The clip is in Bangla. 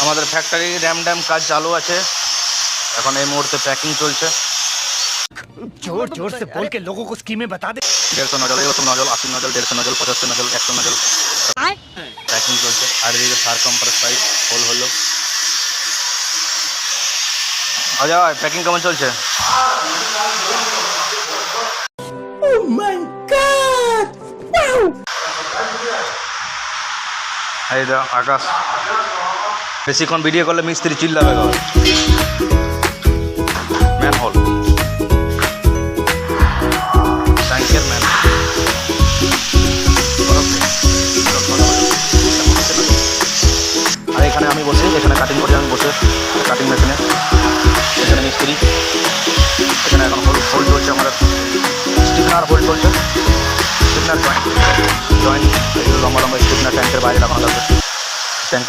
আমাদের ফ্যাক্টরি র্যাম কাজ চালু আছে, এখন এই মুহূর্তে প্যাকিং চলছে। जोर जोर से बोल के लोगों को स्कीमें बता दे। 150 nozzle, 80 nozzle, 80 nozzle, 150 nozzle, 75 nozzle, 100 nozzle packing চলছে। আর এদিকে সার কম্প্রেস পাইপ হোল হলো। অজয়, প্যাকিং কেমন চলছে? এই দা আকাশ, বেশিক্ষণ ভিডিও করলে মিস্ত্রি চিল্লাবে। ম্যান হোল, ট্যাঙ্কের ম্যান। আর এখানে আমি বসে, এখানে কাটিং করি আমি বসে, কাটিং মেশিনে। এখানে মিস্ত্রি, এখানে এখন হোল্ড চলছে আমাদের, স্টিফনার হোল্ড চলছে, স্টিফনার জয়েন্ট, লম্বা লম্বা স্টিফনার ট্যাঙ্কের বাইরে লাগানো লাগবে। ট্যাঙ্কটা